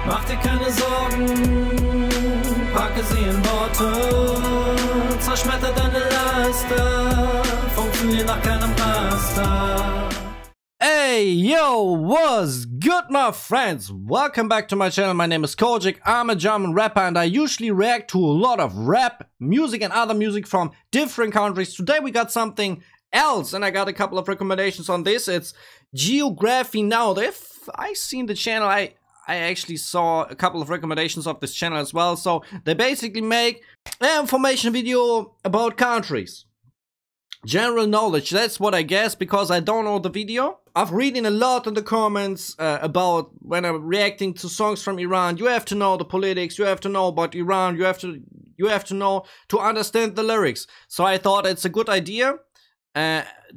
Mach dir keine Sorgen, packe sie in Worte, zerschmetter deine Laster, funktionier nach keinem Raster. Hey, yo, what's good, my friends? Welcome back to my channel. My name is Kojik. I'm a German rapper and I usually react to a lot of rap music and other music from different countries. Today we got something else and I got a couple of recommendations on this. It's Geography Now. If I seen the channel, I actually saw a couple of recommendations of this channel as well. So they basically make an information video about countries. General knowledge, that's what I guess, because I don't know the video. I've reading a lot in the comments about when I'm reacting to songs from Iran. You have to know the politics, you have to know about Iran, you have to know to understand the lyrics. So I thought it's a good idea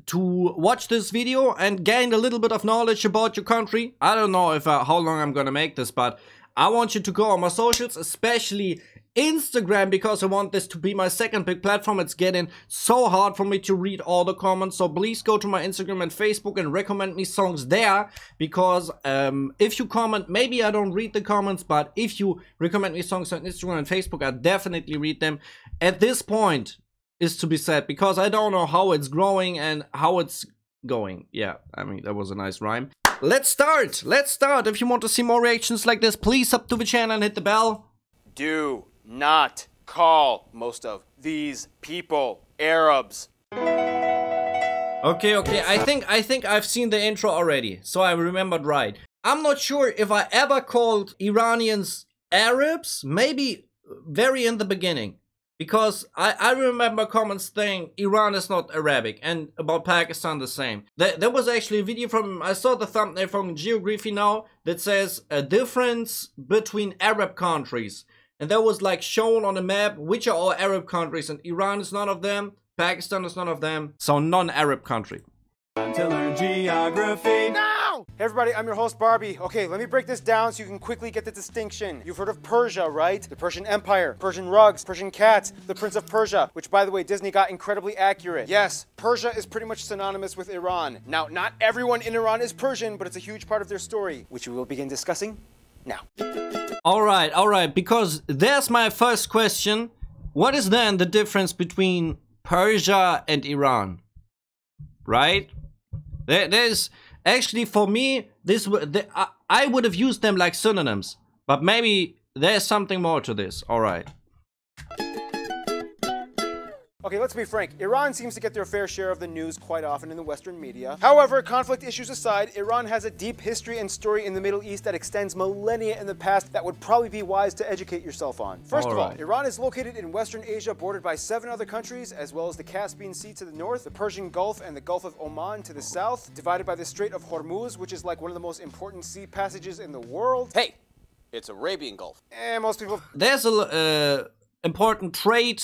to watch this video and gain a little bit of knowledge about your country. I don't know if how long I'm gonna make this, but I want you to go on my socials, especially Instagram, because I want this to be my second big platform. It's getting so hard for me to read all the comments, so please go to my Instagram and Facebook and recommend me songs there, because if you comment, maybe I don't read the comments, but if you recommend me songs on Instagram and Facebook, I definitely read them. At this point is to be said, because I don't know how it's growing and how it's going. Yeah, I mean, that was a nice rhyme. Let's start. If you want to see more reactions like this, please sub to the channel and hit the bell. Do not call most of these people Arabs. Okay, I think I've seen the intro already, so I remembered right. I'm not sure if I ever called Iranians Arabs, maybe very in the beginning, because I remember comments saying Iran is not Arabic, and about Pakistan the same. There was actually a video from, I saw the thumbnail from Geography Now that says a difference between Arab countries. And that was like shown on a map which are all Arab countries, and Iran is none of them, Pakistan is none of them, so non-Arab country. Time to learn geography now! Hey everybody, I'm your host Barbie. Okay, let me break this down so you can quickly get the distinction. You've heard of Persia, right? The Persian Empire, Persian rugs, Persian cats, the Prince of Persia, which by the way, Disney got incredibly accurate. Yes, Persia is pretty much synonymous with Iran. Now, not everyone in Iran is Persian, but it's a huge part of their story, which we will begin discussing now. Alright, because there's my first question. What is then the difference between Persia and Iran? Right? There's actually, for me, I would have used them like synonyms, but maybe there's something more to this. Alright. Okay, let's be frank. Iran seems to get their fair share of the news quite often in the Western media. However, conflict issues aside, Iran has a deep history and story in the Middle East that extends millennia in the past that would probably be wise to educate yourself on. First of all, Iran is located in Western Asia, bordered by 7 other countries, as well as the Caspian Sea to the north, the Persian Gulf and the Gulf of Oman to the south, divided by the Strait of Hormuz, which is like one of the most important sea passages in the world. Hey, it's Arabian Gulf. And most people... There's a important trade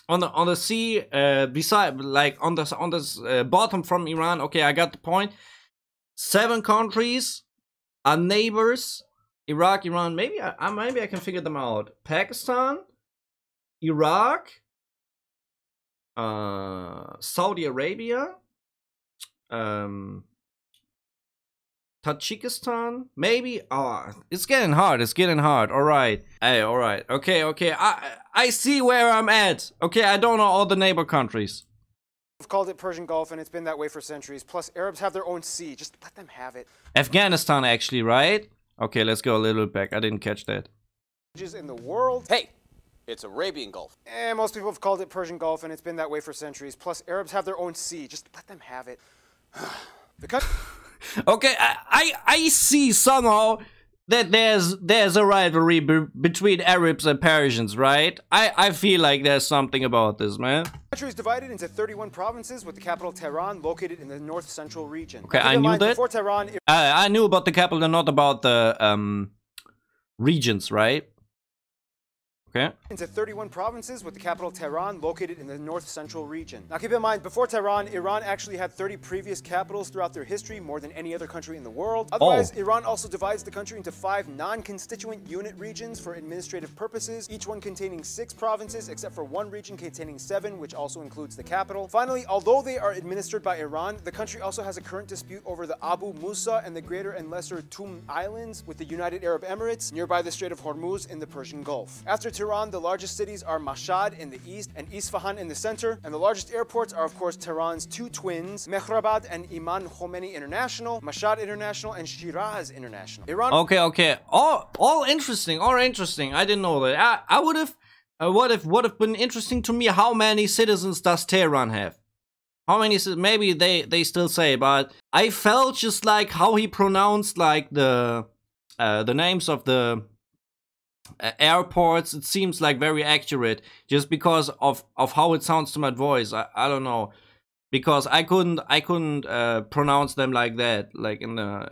on the sea beside, like on this bottom from Iran. Okay, I got the point. 7 countries are neighbors: Iraq, Iran. Maybe I can figure them out. Pakistan, Iraq, Saudi Arabia, Tajikistan, maybe. Oh, it's getting hard. All right. Hey, all right. Okay. I see where I'm at. Okay, I don't know all the neighbor countries. We've called it Persian Gulf, and it's been that way for centuries. Plus, Arabs have their own sea. Just let them have it. Afghanistan, actually, right? Okay, let's go a little back. I didn't catch that. In the world. Hey, it's Arabian Gulf. And most people have called it Persian Gulf, and it's been that way for centuries. Plus, Arabs have their own sea. Just let them have it. The country. Okay, I see somehow that there's a rivalry between Arabs and Persians, right? I feel like there's something about this, man. The country is divided into 31 provinces, with the capital Tehran located in the north-central region. Okay, I knew that. Before Tehran, I knew about the capital and not about the regions, right? Okay. Into 31 provinces, with the capital Tehran located in the north-central region. Now keep in mind, before Tehran, Iran actually had 30 previous capitals throughout their history, more than any other country in the world. Otherwise, Iran also divides the country into 5 non-constituent unit regions for administrative purposes, each one containing 6 provinces, except for one region containing 7, which also includes the capital. Finally, although they are administered by Iran, the country also has a current dispute over the Abu Musa and the Greater and Lesser Tum Islands with the United Arab Emirates, nearby the Strait of Hormuz in the Persian Gulf. After Tehran, the largest cities are Mashhad in the east and Isfahan in the center, and the largest airports are of course Tehran's 2 twins, Mehrabad and Imam Khomeini International, Mashhad International, and Shiraz International. Iran. Okay. All interesting. I didn't know that. I would have. Would have been interesting to me. How many citizens does Tehran have? How many? Maybe they still say, but I felt just like how he pronounced like the names of the airports. It seems like very accurate, just because of how it sounds to my voice. I don't know, because I couldn't pronounce them like that, like in the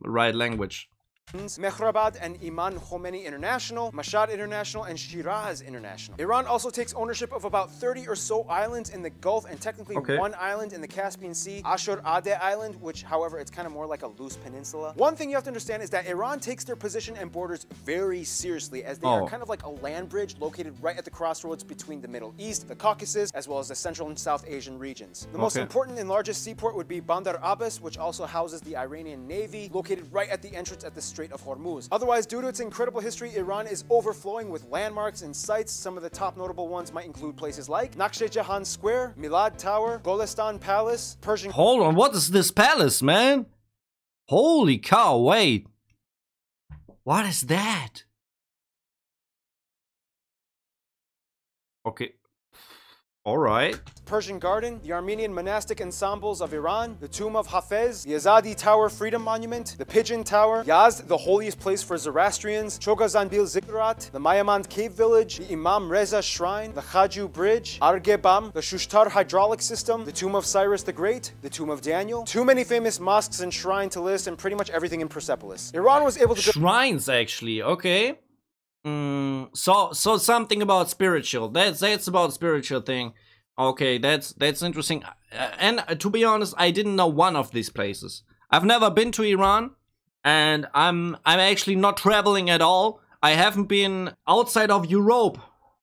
right language. Mehrabad and Imam Khomeini International, Mashhad International, and Shiraz International. Iran also takes ownership of about 30 or so islands in the Gulf and technically one island in the Caspian Sea, Ashur Ade Island, which however it's kind of more like a loose peninsula. One thing you have to understand is that Iran takes their position and borders very seriously, as they are kind of like a land bridge located right at the crossroads between the Middle East, the Caucasus, as well as the Central and South Asian regions. The most important and largest seaport would be Bandar Abbas, which also houses the Iranian Navy, located right at the entrance at the Strait of Hormuz. Otherwise, due to its incredible history, Iran is overflowing with landmarks and sites. Some of the top notable ones might include places like Nakhchivan Square, Milad Tower, Golestan Palace, Persian... Hold on, what is this palace, man? Holy cow, wait. What is that? Okay. Alright. Persian Garden, the Armenian monastic ensembles of Iran, the tomb of Hafez, the Azadi Tower Freedom Monument, the Pigeon Tower, Yazd, the holiest place for Zoroastrians, Chogazanbil Ziggurat, the Mayamand Cave Village, the Imam Reza Shrine, the Khaju Bridge, Argebam, the Shushtar Hydraulic System, the tomb of Cyrus the Great, the tomb of Daniel. Too many famous mosques and shrines to list, and pretty much everything in Persepolis. Iran was able to... Shrines, actually, okay. So something about spiritual. That's about spiritual thing. Okay, that's interesting. And to be honest, I didn't know one of these places. I've never been to Iran, and I'm actually not traveling at all. I haven't been outside of Europe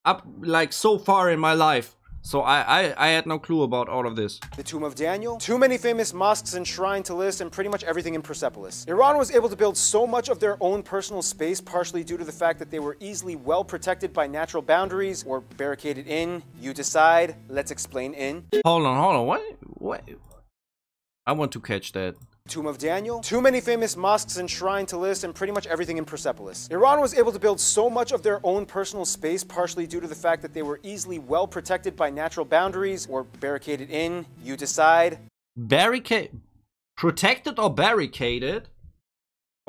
up like so far in my life. So I had no clue about all of this. The tomb of Daniel. Too many famous mosques and shrines to list, and pretty much everything in Persepolis. Iran was able to build so much of their own personal space, partially due to the fact that they were easily well protected by natural boundaries, or barricaded in. You decide. Let's explain in. Hold on. What? I want to catch that. Tomb of Daniel. Too many famous mosques and shrines to list, and pretty much everything in Persepolis. Iran was able to build so much of their own personal space, partially due to the fact that they were easily well protected by natural boundaries, or barricaded in. You decide. Protected or barricaded?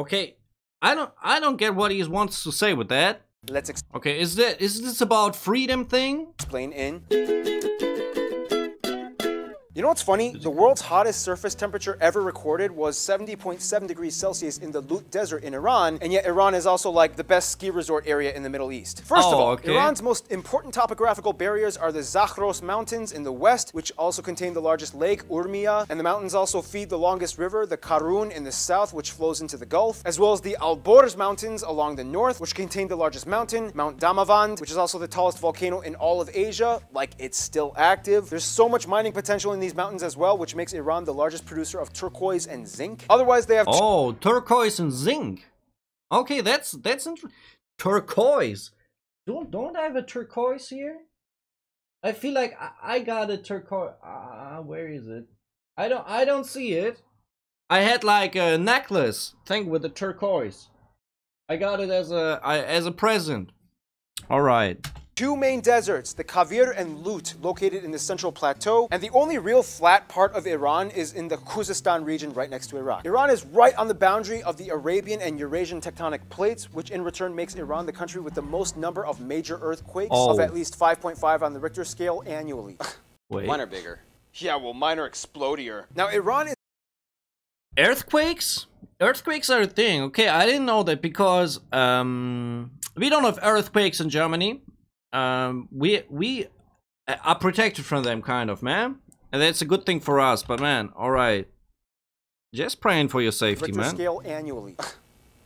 Okay, I don't get what he wants to say with that. Let's okay, is this about freedom thing? Explain in. You know what's funny? The world's hottest surface temperature ever recorded was 70.7 degrees Celsius in the Lut Desert in Iran, and yet Iran is also like the best ski resort area in the Middle East. First of all, Iran's most important topographical barriers are the Zakhros Mountains in the west, which also contain the largest lake, Urmia, and the mountains also feed the longest river, the Karun, in the south, which flows into the Gulf, as well as the Alborz Mountains along the north, which contain the largest mountain, Mount Damavand, which is also the tallest volcano in all of Asia, like it's still active. There's so much mining potential in these mountains as well, which makes Iran the largest producer of turquoise and zinc. Otherwise, they have... Oh, turquoise and zinc. Okay, that's interesting. Turquoise. Don't I have a turquoise here? I feel like I got a turquoise. Where is it? I don't see it. I had like a necklace thing with the turquoise. I got it as a present. All right. Two main deserts, the Kavir and Lut, located in the central plateau, and the only real flat part of Iran is in the Khuzestan region right next to Iraq. Iran is right on the boundary of the Arabian and Eurasian tectonic plates, which in return makes Iran the country with the most number of major earthquakes of at least 5.5 on the Richter scale annually. Wait. Mine are bigger. Yeah, well, mine are explodier. Now, Iran is... Earthquakes? Earthquakes are a thing. Okay, I didn't know that because we don't have earthquakes in Germany. we are protected from them, kind of, man. And that's a good thing for us. But man, all right, just praying for your safety, Richter man. scale annually.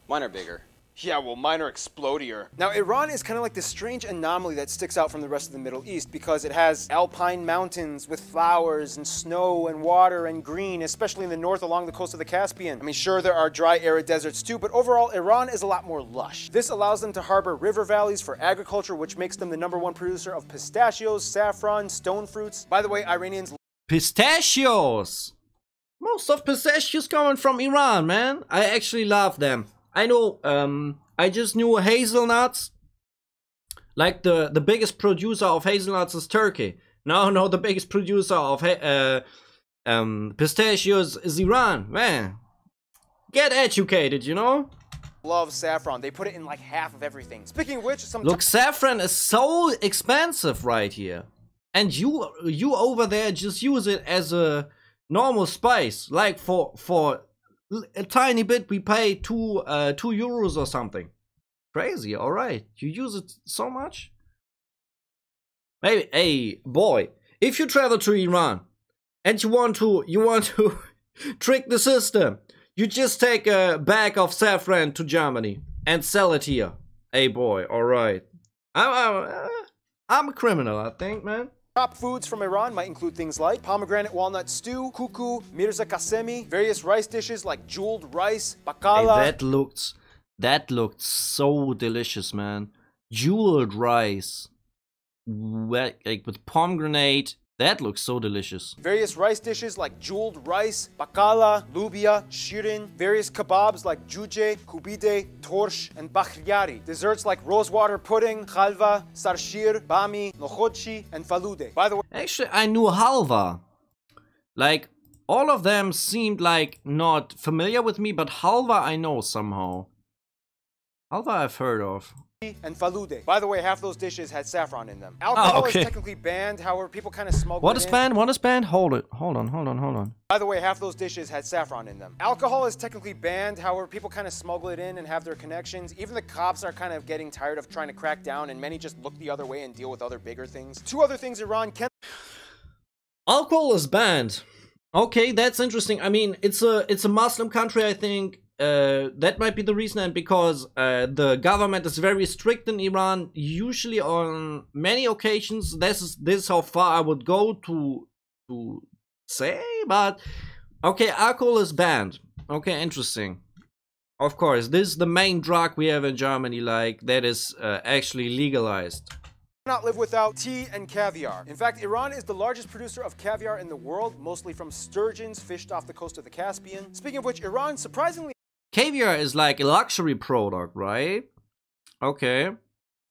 Mine are bigger. Yeah, well, mine are explodier. Now, Iran is kind of like this strange anomaly that sticks out from the rest of the Middle East because it has alpine mountains with flowers and snow and water and green, especially in the north along the coast of the Caspian. I mean, sure, there are dry, arid deserts too, but overall, Iran is a lot more lush. This allows them to harbor river valleys for agriculture, which makes them the #1 producer of pistachios, saffron, stone fruits. By the way, Iranians... Pistachios! Most of pistachios coming from Iran, man. I actually love them. I know, I just knew hazelnuts. Like the biggest producer of hazelnuts is Turkey. No, the biggest producer of pistachios is Iran. Man, get educated, you know? love saffron. They put it in like half of everything. Speaking of which, look, saffron is so expensive right here. And you over there just use it as a normal spice. Like for a tiny bit, we pay two euros or something. Crazy, all right. You use it so much. Maybe, hey boy, if you travel to Iran and you want to trick the system, you just take a bag of saffron to Germany and sell it here. Hey boy, all right. I'm a criminal, I think, man. Top foods from Iran might include things like pomegranate walnut stew, kuku, mirza kasemi, various rice dishes like jeweled rice, bakala. Hey, that looked so delicious, man. Jeweled rice, like with pomegranate. That looks so delicious. Various rice dishes like jeweled rice, bakala, lubia, shirin. Various kebabs like juje, kubide, torsh, and bakhyari. Desserts like rosewater pudding, khalva, sarshir, bami, nokhotchi, and falude. By the way, actually, I knew halva. Like, all of them seemed like not familiar with me, but halva I know somehow. Halva I've heard of. And falude. By the way, half those dishes had saffron in them. Alcohol is technically banned, however, people kind of smuggle What is banned? What is banned? Hold on. By the way, half those dishes had saffron in them. Alcohol is technically banned, however, people kind of smuggle it in and have their connections. Even the cops are kind of getting tired of trying to crack down, and many just look the other way and deal with other bigger things. Two other things Iran can... Alcohol is banned. Okay, that's interesting. I mean, it's a Muslim country, I think. That might be the reason, and because the government is very strict in Iran, usually on many occasions. This is how far I would go to say, but okay, alcohol is banned. Okay, interesting. Of course, this is the main drug we have in Germany, like that is actually legalized. Not live without tea and caviar. In fact, Iran is the largest producer of caviar in the world, mostly from sturgeons fished off the coast of the Caspian. Speaking of which, Iran surprisingly... Caviar is like a luxury product, right? Okay.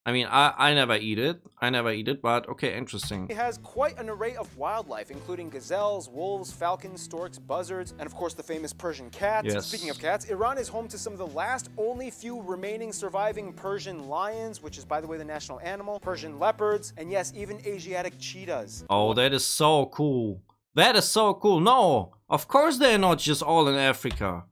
I mean, I never eat it, but okay, interesting. It has quite an array of wildlife, including gazelles, wolves, falcons, storks, buzzards, and of course the famous Persian cats. Yes. Speaking of cats, Iran is home to some of the last only few remaining surviving Persian lions, which is, by the way, the national animal, Persian leopards, and yes, even Asiatic cheetahs. Oh, that is so cool. That is so cool. No, of course they're not just all in Africa.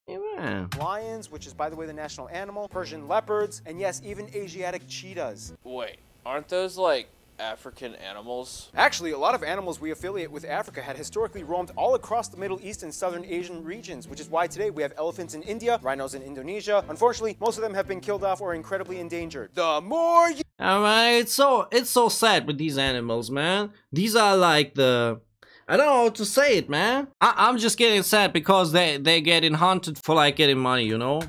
Yeah. Lions, which is, by the way, the national animal, Persian leopards, and yes, even Asiatic cheetahs. Wait, aren't those like African animals? Actually, a lot of animals we affiliate with Africa had historically roamed all across the Middle East and Southern Asian regions, which is why today we have elephants in India, rhinos in Indonesia. Unfortunately, most of them have been killed off or incredibly endangered. The more you... Alright, it's so sad with these animals, man. These are like the... I don't know how to say it, man. I'm just getting sad because they're getting hunted for like getting money, you know?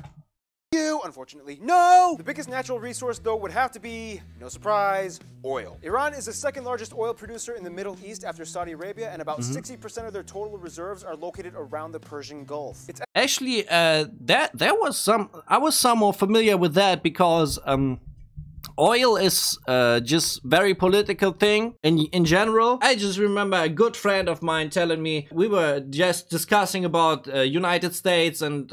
Unfortunately, no! The biggest natural resource, though, would have to be, no surprise, oil. Iran is the second largest oil producer in the Middle East after Saudi Arabia, and about 60% of their total reserves are located around the Persian Gulf. It's actually, I was somewhat familiar with that because, oil is just very political thing in general. I just remember a good friend of mine telling me, we were just discussing about United States and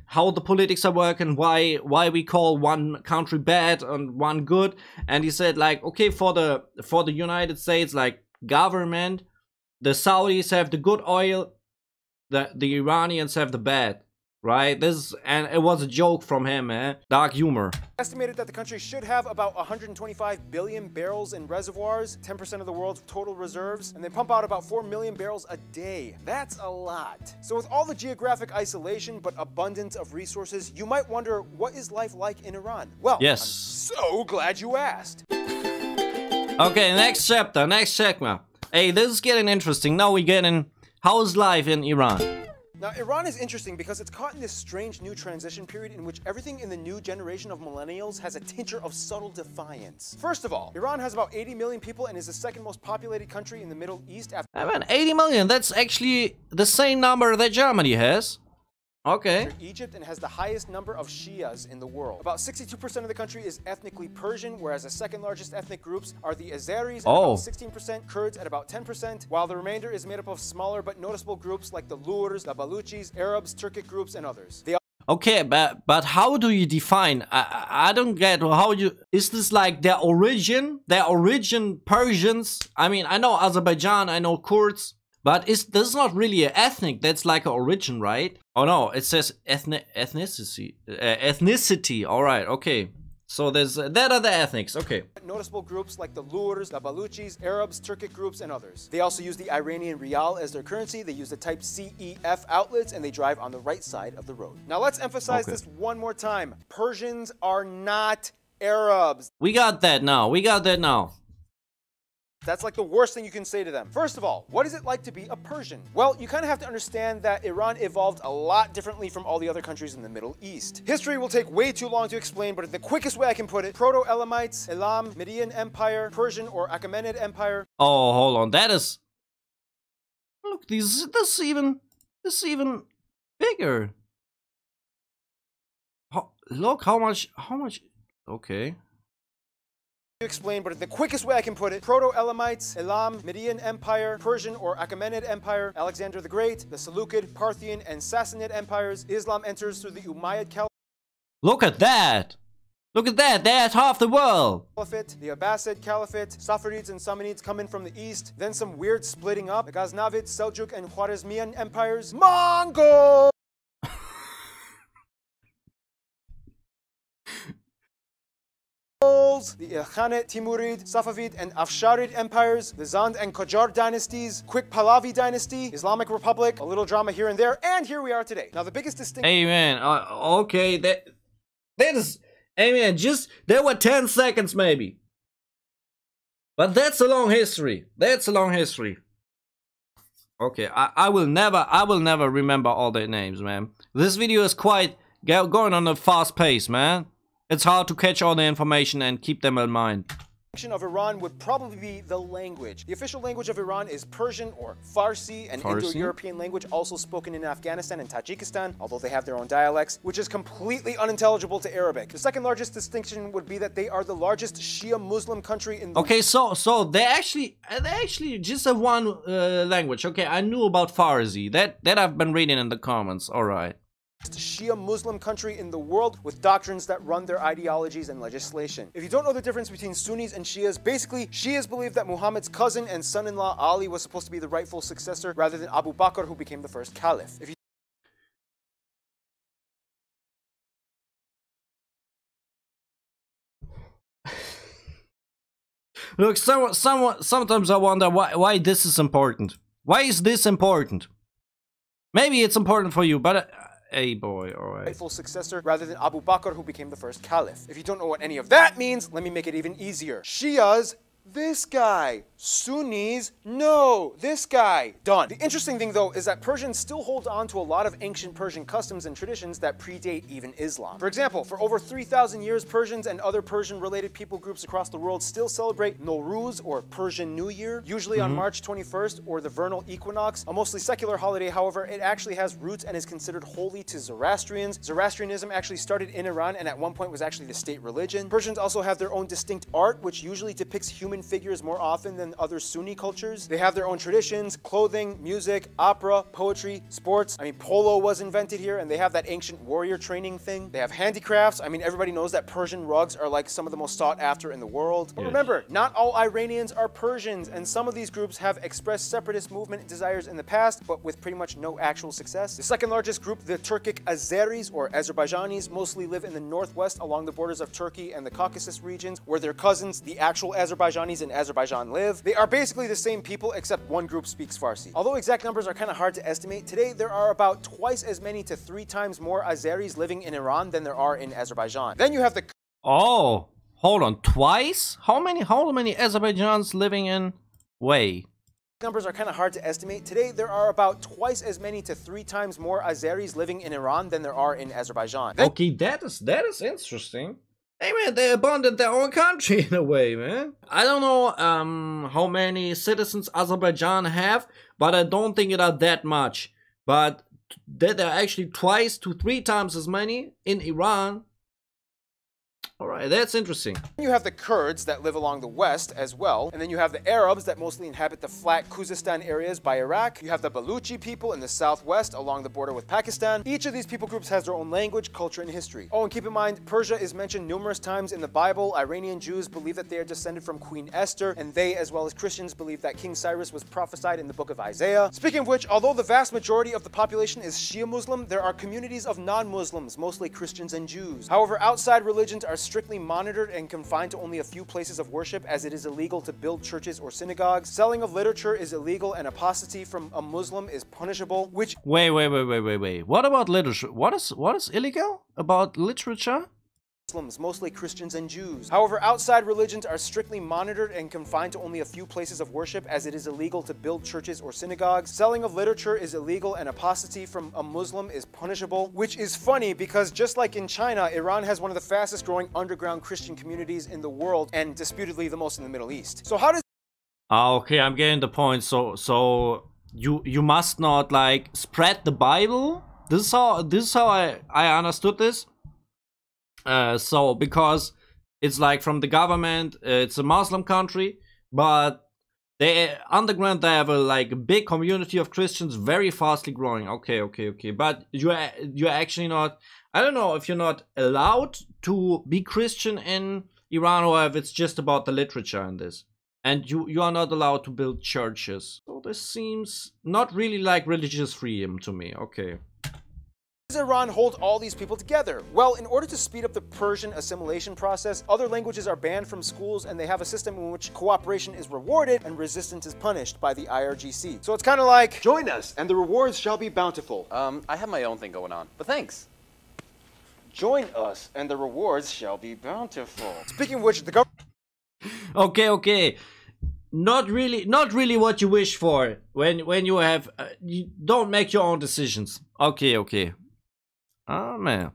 how the politics are working, why we call one country bad and one good. And he said, like, okay, for the United States, like government, the Saudis have the good oil, the Iranians have the bad. right? And it was a joke from him, man. Dark humor. Estimated that the country should have about 125 billion barrels in reservoirs, 10% of the world's total reserves, and they pump out about 4 million barrels a day. That's a lot. So with all the geographic isolation but abundance of resources, you might wonder, what is life like in Iran? Well, yes. I'm so glad you asked. Okay, next chapter, next segment. Hey, this is getting interesting. Now we get in how's life in Iran. Now, Iran is interesting because it's caught in this strange new transition period in which everything in the new generation of millennials has a tincture of subtle defiance. First of all, Iran has about 80 million people and is the second most populated country in the Middle East after... I mean, 80 million, that's actually the same number that Germany has. Okay. Egypt, and has the highest number of Shias in the world. About 62% of the country is ethnically Persian, whereas the second largest ethnic groups are the Azeris at about 16%, Kurds at about 10%, while the remainder is made up of smaller but noticeable groups like the Lurs, the Baluchis, Arabs, Turkic groups, and others. Okay, but how do you define? I don't get how you... Is this like their origin Persians? I mean, I know Azerbaijan, I know Kurds. But this is not really an ethnic, that's like an origin, right? Oh no, it says ethnicity. Ethnicity, alright, okay. So that are the ethnics, okay. Noticeable groups like the Lurs, the Baluchis, Arabs, Turkic groups, and others. They also use the Iranian rial as their currency. They use the type CEF outlets, and they drive on the right side of the road. Now let's emphasize this one more time. Persians are not Arabs. We got that now. That's like the worst thing you can say to them. First of all, what is it like to be a Persian? Well, you kind of have to understand that Iran evolved a lot differently from all the other countries in the Middle East. History will take way too long to explain, but the quickest way I can put it, Proto-Elamites, Elam, Median Empire, Persian or Achaemenid Empire. Oh, hold on, that is... Look, this is even bigger. Look how much... Okay. Explain, but the quickest way I can put it, Proto-Elamites, Elam, Median Empire, Persian or Achaemenid Empire, Alexander the Great, the Seleucid, Parthian, and Sassanid empires. Islam enters through the Umayyad Caliphate. Look at that! Look at that, that's half the world! The Abbasid Caliphate, Safarids and Samanids come in from the east, then some weird splitting up, the Ghaznavid, Seljuk, and Khwarezmian empires. Mongol! The Ilkhanate, Timurid, Safavid, and Afsharid empires, the Zand and Qajar dynasties, quick Pahlavi dynasty, Islamic Republic, a little drama here and there, and here we are today. Now the biggest distinction... Hey man, okay, that is... Hey man, there were 10 seconds maybe. But that's a long history. Okay, I will never remember all their names, man. This video is quite going on a fast pace, man. It's hard to catch all the information and keep them in mind. Of Iran would probably be the language. The official language of Iran is Persian or Farsi, an Indo-European language also spoken in Afghanistan and Tajikistan, although they have their own dialects, which is completely unintelligible to Arabic. The second largest distinction would be that they are the largest Shia Muslim country in the... Okay, so they actually just have one language. Okay, I knew about Farsi. That I've been reading in the comments. All right. Shia Muslim country in the world with doctrines that run their ideologies and legislation. If you don't know the difference between Sunnis and Shias, basically Shias believe that Muhammad's cousin and son-in-law Ali was supposed to be the rightful successor rather than Abu Bakr, who became the first caliph. Look, sometimes I wonder why this is important. Why is this important? Maybe it's important for you, but... Hey boy, alright. Rightful successor rather than Abu Bakr, who became the first caliph. If you don't know what any of that means, let me make it even easier. Shias, this guy. Sunnis, no, this guy. Done. The interesting thing though is that Persians still hold on to a lot of ancient Persian customs and traditions that predate even Islam. For example, for over 3,000 years, Persians and other Persian-related people groups across the world still celebrate Nowruz, or Persian New Year, usually on March 21st or the vernal equinox. A mostly secular holiday, however, it actually has roots and is considered holy to Zoroastrians. Zoroastrianism actually started in Iran and at one point was actually the state religion. Persians also have their own distinct art, which usually depicts human human figures more often than other Sunni cultures. They have their own traditions, clothing, music, opera, poetry, sports. I mean, polo was invented here, and they have that ancient warrior training thing. They have handicrafts. I mean, everybody knows that Persian rugs are like some of the most sought after in the world. But remember, not all Iranians are Persians, and some of these groups have expressed separatist movement desires in the past, but with pretty much no actual success. The second largest group, the Turkic Azeris, or Azerbaijanis, mostly live in the northwest along the borders of Turkey and the Caucasus regions, where their cousins, the actual Azerbaijanis in Azerbaijan, live. They are basically the same people, except one group speaks Farsi. Although exact numbers are kind of hard to estimate, today there are about twice as many to 3 times more Azeris living in Iran than there are in Azerbaijan. Then you have the... Oh, hold on, twice? How many Azerbaijans living in... Wait. Numbers are kind of hard to estimate. Today, there are about twice as many to 3 times more Azeris living in Iran than there are in Azerbaijan. Okay, that is interesting. Hey man, they abandoned their own country in a way, man. I don't know how many citizens Azerbaijan have, but I don't think it are that much. But that there are actually twice to 3 times as many in Iran. Alright, that's interesting. You have the Kurds that live along the west as well, and then you have the Arabs that mostly inhabit the flat Khuzestan areas by Iraq. You have the Baluchi people in the southwest along the border with Pakistan. Each of these people groups has their own language, culture, and history. Oh, and keep in mind, Persia is mentioned numerous times in the Bible. Iranian Jews believe that they are descended from Queen Esther, and they, as well as Christians, believe that King Cyrus was prophesied in the book of Isaiah. Speaking of which, although the vast majority of the population is Shia Muslim, there are communities of non-Muslims, mostly Christians and Jews. However, outside religions are strictly monitored and confined to only a few places of worship, as it is illegal to build churches or synagogues. Selling of literature is illegal, and apostasy from a Muslim is punishable, which... Wait. What about literature? What is illegal about literature? Muslims, mostly Christians and Jews. However, outside religions are strictly monitored and confined to only a few places of worship, as it is illegal to build churches or synagogues. Selling of literature is illegal, and apostasy from a Muslim is punishable, which is funny because just like in China, Iran has one of the fastest growing underground Christian communities in the world, and disputedly the most in the Middle East. So how does... Okay, I'm getting the point. So you must not like spread the Bible? This is how I understood this. So because it's like from the government, it's a Muslim country, but they underground they have a like big community of Christians, very fastly growing. Okay. But you're actually not. I don't know if you're not allowed to be Christian in Iran, or if it's just about the literature in this. And you are not allowed to build churches. So this seems not really like religious freedom to me. Okay. Does Iran hold all these people together? Well, in order to speed up the Persian assimilation process, other languages are banned from schools, and they have a system in which cooperation is rewarded and resistance is punished by the IRGC. So it's kind of like, join us and the rewards shall be bountiful. I have my own thing going on, but thanks. Join us and the rewards shall be bountiful. Speaking of which, the government... Okay. Not really what you wish for when you have... you don't make your own decisions. Okay. Oh man,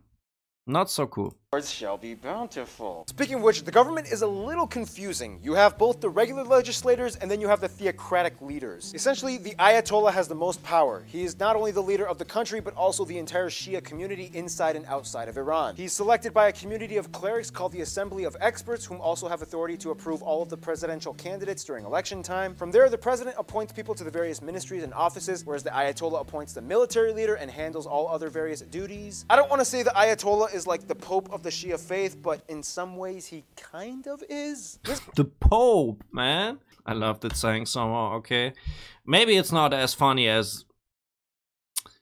not so cool. Shall be bountiful. Speaking of which, the government is a little confusing. You have both the regular legislators and then you have the theocratic leaders. Essentially, the Ayatollah has the most power. He is not only the leader of the country, but also the entire Shia community inside and outside of Iran. He's selected by a community of clerics called the Assembly of Experts, whom also have authority to approve all of the presidential candidates during election time. From there, the president appoints people to the various ministries and offices, whereas the Ayatollah appoints the military leader and handles all other various duties. I don't want to say the Ayatollah is like the Pope of the Shia faith, but in some ways he kind of is. The Pope, man. I loved it saying somehow. Okay, maybe it's not as funny as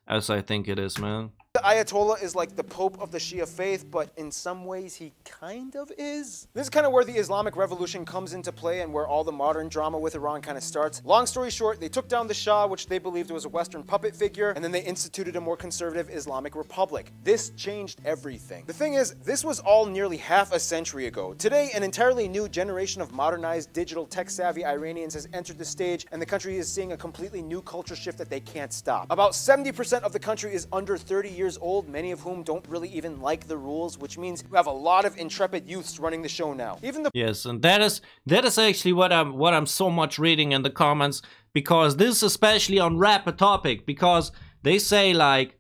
I think it is, man. The Ayatollah is like the Pope of the Shia faith, but in some ways he kind of is. This is kind of where the Islamic Revolution comes into play and where all the modern drama with Iran kind of starts. Long story short, they took down the Shah, which they believed was a Western puppet figure, and then they instituted a more conservative Islamic Republic. This changed everything. The thing is, this was all nearly half a century ago. Today, an entirely new generation of modernized, digital, tech-savvy Iranians has entered the stage, and the country is seeing a completely new culture shift that they can't stop. About 70% of the country is under 30 years old, many of whom don't really even like the rules, which means you have a lot of intrepid youths running the show now. Even the yes, and that is actually what I'm so much reading in the comments, because this is especially on rap a topic, because they say like,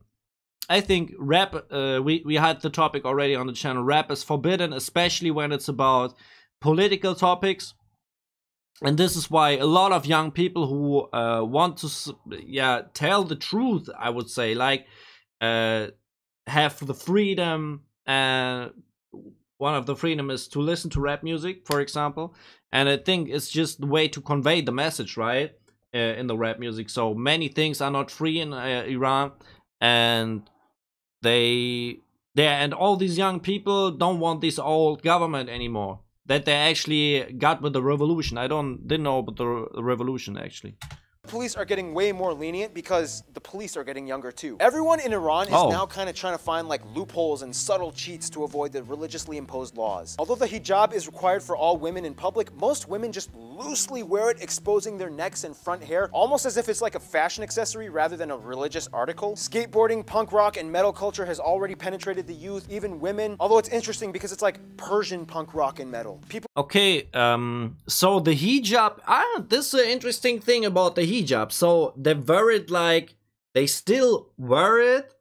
I think rap, we had the topic already on the channel, rap is forbidden, especially when it's about political topics. And this is why a lot of young people who want to, tell the truth, I would say, like, have the freedom. One of the freedom is to listen to rap music, for example. And I think it's just the way to convey the message, right? In the rap music. So many things are not free in Iran, and and all these young people don't want this old government anymore that they actually got with the revolution. Didn't know about the revolution actually. Police are getting way more lenient because the police are getting younger too. Everyone in Iran is now kind of trying to find like loopholes and subtle cheats to avoid the religiously imposed laws. Although the hijab is required for all women in public, most women just loosely wear it, exposing their necks and front hair, almost as if it's like a fashion accessory rather than a religious article. Skateboarding, punk rock, and metal culture has already penetrated the youth, even women. Although it's interesting because it's like Persian punk rock and metal. Okay, so the hijab, this is an interesting thing about the hijab. So they wear it like, they still wear it,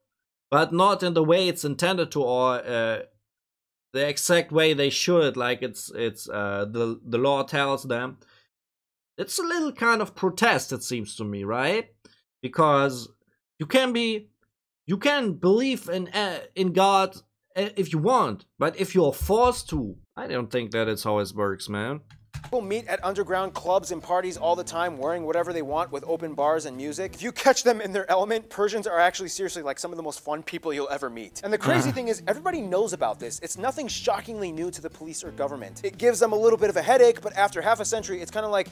but not in the way it's intended to, or the exact way they should, like the law tells them. It's a little kind of protest, it seems to me, right? Because you can believe in God if you want, but if you're forced to, I don't think that is how it works, man. People meet at underground clubs and parties all the time wearing whatever they want with open bars and music. If you catch them in their element, Persians are actually seriously like some of the most fun people you'll ever meet. And the crazy thing is, everybody knows about this. It's nothing shockingly new to the police or government. It gives them a little bit of a headache, but after half a century, it's kind of like,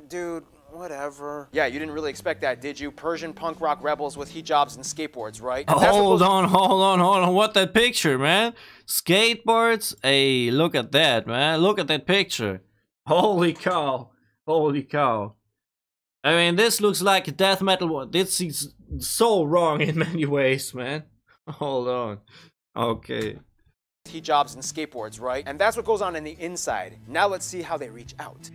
dude, whatever. Yeah, you didn't really expect that, did you? Persian punk rock rebels with hijabs and skateboards, right? And hold on. What that picture, man? Skateboards? Hey, look at that, man. Look at that picture. Holy cow. Holy cow. I mean, this looks like a death metal one. This is so wrong in many ways, man. Hold on. Okay. Hijabs and skateboards, right? And that's what goes on the inside. Now let's see how they reach out.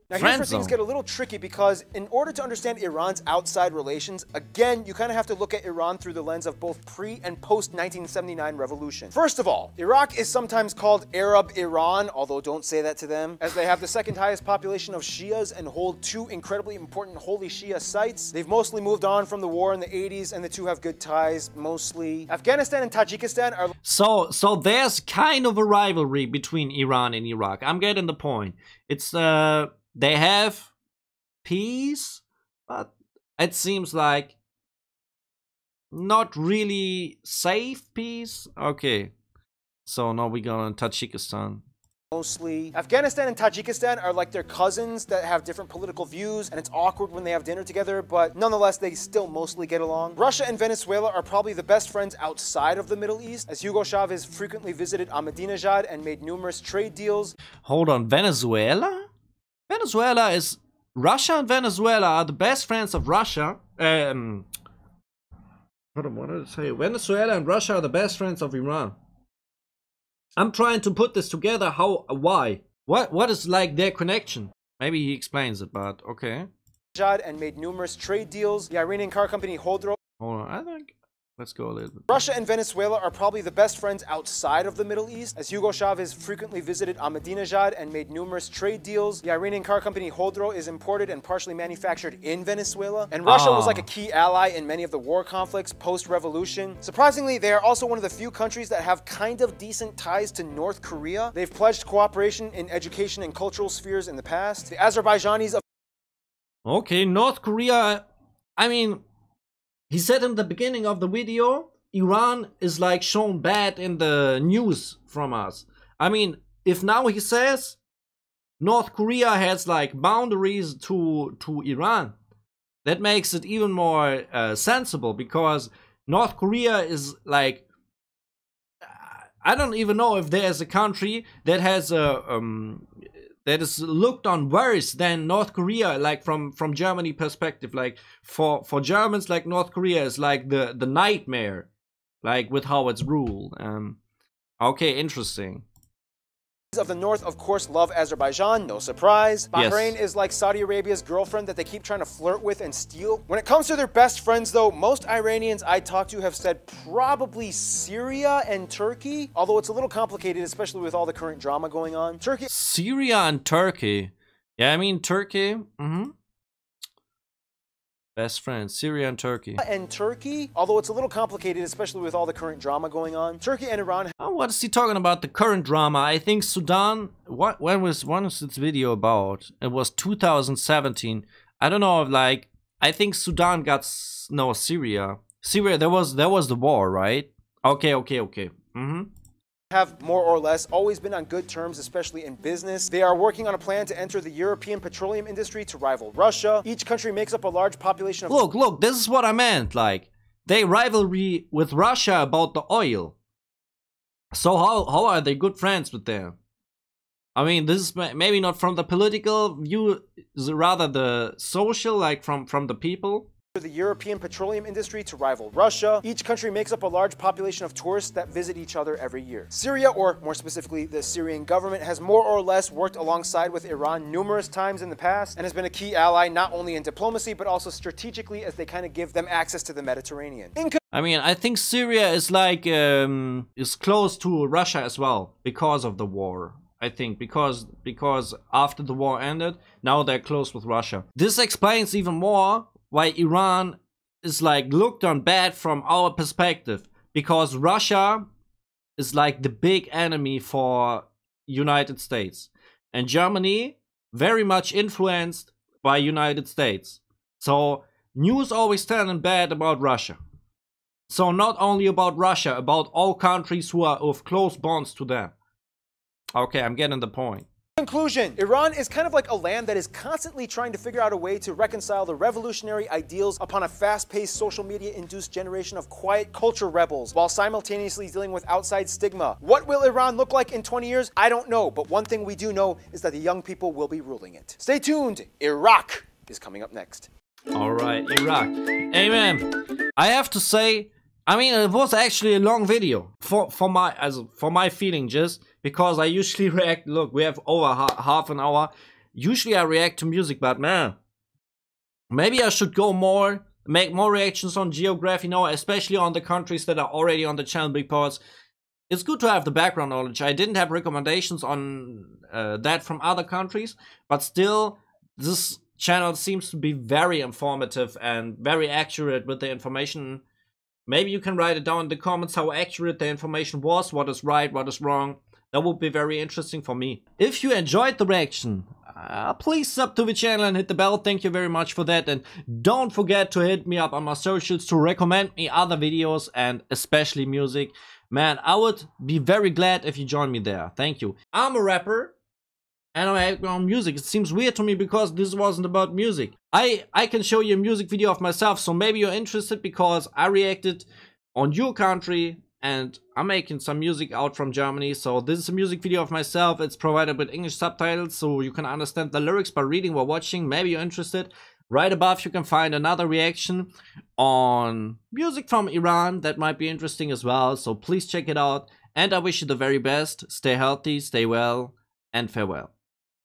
Now here's where things get a little tricky, because in order to understand Iran's outside relations, again, you kind of have to look at Iran through the lens of both pre- and post-1979 revolution. First of all, Iraq is sometimes called Arab Iran, although don't say that to them, as they have the second highest population of Shias and hold two incredibly important holy Shia sites. They've mostly moved on from the war in the 80s, and the two have good ties, mostly. Afghanistan and Tajikistan are... So there's kind of a rivalry between Iran and Iraq. I'm getting the point. It's, they have peace, but it seems like not really safe peace. Okay, so now we go on Tajikistan. Mostly. Afghanistan and Tajikistan are like their cousins that have different political views, and it's awkward when they have dinner together, but nonetheless, they still mostly get along. Russia and Venezuela are probably the best friends outside of the Middle East, as Hugo Chavez frequently visited Ahmadinejad and made numerous trade deals. Hold on, Venezuela? Venezuela is... Russia and Venezuela are the best friends of Russia. Hold on, what did I say? Venezuela and Russia are the best friends of Iran. I'm trying to put this together. Why? What is like their connection? Maybe he explains it, but okay. And made numerous trade deals. The Iranian car company Hodro. Hold on, I think... Let's go a little bit. Russia and Venezuela are probably the best friends outside of the Middle East, as Hugo Chavez frequently visited Ahmadinejad and made numerous trade deals. The Iranian car company Hodro is imported and partially manufactured in Venezuela, and Russia was like a key ally in many of the war conflicts post-revolution. Surprisingly, they are also one of the few countries that have kind of decent ties to North Korea. They've pledged cooperation in education and cultural spheres in the past. The Azerbaijanis of... Okay, North Korea, I mean... He said in the beginning of the video, Iran is like shown bad in the news from us. I mean, if now he says North Korea has like boundaries to Iran, that makes it even more sensible, because North Korea is like, I don't even know if there's a country that has a that is looked on worse than North Korea, like from Germany perspective. Like for Germans, like North Korea is like the nightmare, like with how it's ruled. Okay, interesting. of the north, of course, love Azerbaijan, no surprise. Yes. Bahrain is like Saudi Arabia's girlfriend that they keep trying to flirt with and steal. When it comes to their best friends, though, most Iranians I talked to have said probably Syria and Turkey, although it's a little complicated, especially with all the current drama going on. Syria and Turkey. Yeah, I mean Turkey. Best friends, Syria and Turkey. Although it's a little complicated, especially with all the current drama going on. Turkey and Iran. Oh, what is he talking about? The current drama? I think Sudan. When was this video about? It was 2017. I don't know if like I think Sudan got Syria. Syria. There was the war, right? Okay. Have more or less always been on good terms, especially in business. They are working on a plan to enter the European petroleum industry to rival Russia. Each country makes up a large population of... Look, this is what I meant. Like, they rivalry with Russia about the oil. So how are they good friends with them? I mean, this is maybe not from the political view, rather the social, like from the people. The European petroleum industry to rival Russia. Each country makes up a large population of tourists that visit each other every year. Syria, or more specifically the Syrian government, has more or less worked alongside with Iran numerous times in the past and has been a key ally not only in diplomacy but also strategically, as they kind of give them access to the Mediterranean. I mean, I think Syria is like is close to Russia as well because of the war. I think because after the war ended, now they're close with Russia. This explains even more why Iran is like looked on bad from our perspective, because Russia is like the big enemy for United States, and Germany very much influenced by United States. So news always turning bad about Russia. So not only about Russia, about all countries who are of close bonds to them. Okay, I'm getting the point. Conclusion, Iran is kind of like a land that is constantly trying to figure out a way to reconcile the revolutionary ideals upon a fast-paced social media-induced generation of quiet culture rebels while simultaneously dealing with outside stigma. What will Iran look like in 20 years? I don't know, but one thing we do know is that the young people will be ruling it. Stay tuned, Iraq is coming up next. Alright, Iraq. Amen. I have to say, I mean, it was actually a long video for my feeling, just because I usually react. Look, we have over half an hour. Usually I react to music, but man, maybe I should go make more reactions on geography now, especially on the countries that are already on the channel, because it's good to have the background knowledge. I didn't have recommendations on that from other countries, but still, this channel seems to be very informative and very accurate with the information. Maybe you can write it down in the comments how accurate the information was, what is right, what is wrong. That would be very interesting for me. If you enjoyed the reaction, please sub to the channel and hit the bell. Thank you very much for that. And don't forget to hit me up on my socials to recommend me other videos and especially music. Man, I would be very glad if you join me there. Thank you. I'm a rapper and I act on music. It seems weird to me because this wasn't about music. I can show you a music video of myself, so maybe you're interested because I reacted on your country and I'm making some music out from Germany. So this is a music video of myself. It's provided with English subtitles so you can understand the lyrics by reading or watching. Maybe you're interested. Right above you can find another reaction on music from Iran that might be interesting as well. So please check it out. And I wish you the very best. Stay healthy, stay well, and farewell.